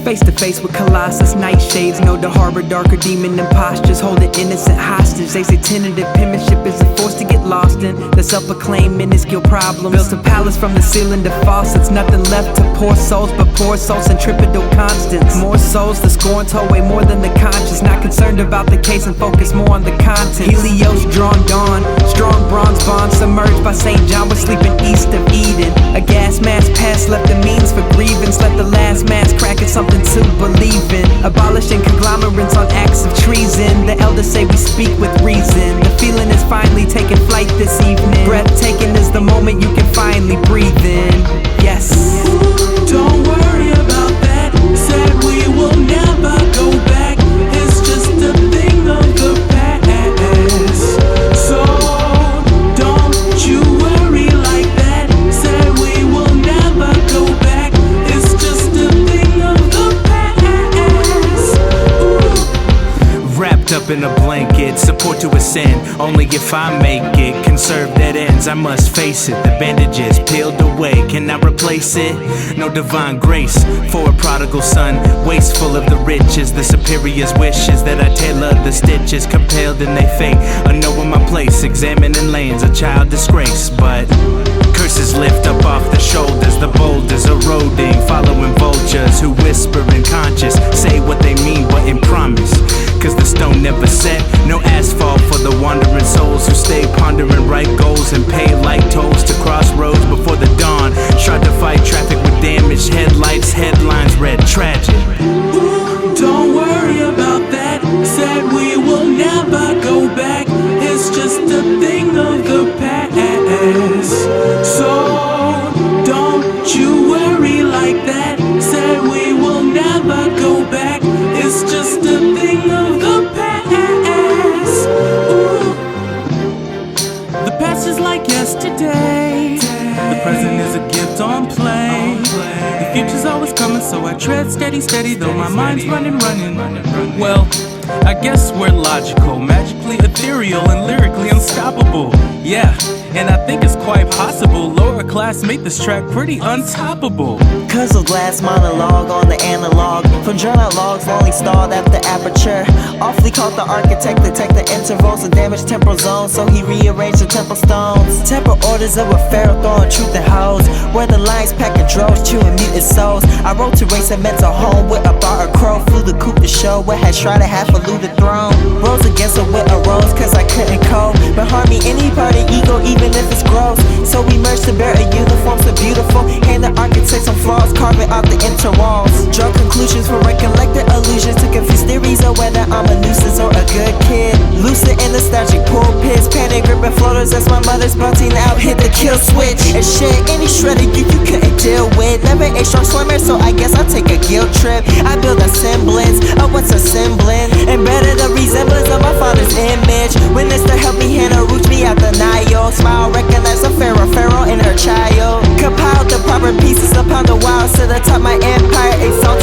Face to face with Colossus, nightshades know the harbor, darker demon impostures holding innocent hostage. They say tentative penmanship is a force to get lost in. The self-proclaimed minuscule problem built a palace from the ceiling to faucets. Nothing left to poor souls but poor souls, centripetal constants. More souls, the scorn told way more than the conscious. Not concerned about the case and focus more on the content. Helios drawn dawn, strong bronze bond submerged by St. John. We're sleeping east of Eden. A gas mask pass left the means for grievance. Let the last mask crack, it's something to believe in. Abolishing conglomerates on acts of treason. The elders say we speak with reason. The feeling is finally taking flight this evening. Breathtaking is the moment you can finally breathe in. Yes. Don't worry about that. Said we will never go back. It's just a thing of the past. So don't you worry like that. Said we will never go back. It's just a thing of the past. Wrapped up in a blanket, support to ascend. Only if I make it, conserve dead ends. I must face it. The bandages peeled away, can I replace it? No divine grace for a prodigal son, wasteful of the riches. The superior's wishes that I tailor the stitches, compelled in their fate. Unknowing my place, examining lanes, a child disgrace. But curses lift up off the shoulders, the boulders eroding, following vultures who whisper in conscious, say what they mean but in promise. Cause the stone never set, no asphalt for the wandering souls who stay pondering right goals and pay like tolls to crossroads before the dawn. Tried to fight traffic with damaged headlights, headlines read tragic. Don't worry about that. Said we will never go back. It's just a thing of the past. So don't you worry like that. Said we will never go back. It's just a thing of the past. Ooh. The past is like yesterday. The present is a gift on play. The future's always coming, so I tread steady, steady, though my mind's running. Well, I guess we're logical, magically ethereal, and lyrically unstoppable. Yeah, and I think it's quite possible lower class made this track pretty untoppable. Cause of glass monologue on the analog, from journal logs lonely stalled at the aperture. Awfully caught the architect to take the intervals of damaged temporal zones, so he rearranged the temple stones. Temple orders of a pharaoh throwing truth and hoes, where the lions pack in droves chewing mutant souls. I wrote to race a mental home with a bar of crow, flew the coupe to show what had tried to half elude the throne. Rose against it with a rose cause I couldn't cope, but harm me any part of ego even if it's gross. So we merged to bear a uniform so beautiful, hand the architect some flaws, carving out the interwalls. Draw conclusions for recollected illusions to confuse theories of whether I'm a nuisance or a good kid. Lucid in nostalgic pulpits, panic gripping floaters as my mother's belting out, hit the kill switch and shit any shredder you couldn't deal with. Never a strong swimmer, so I guess I'll take a guilt trip. I build a semblance of what's a semblance, embedded a resemblance of my father's image. Witness to help me handle roots me out the Nile. Smile, recognize a pharaoh and her child. Compiled the proper pieces upon the wild to the top my empire, exalted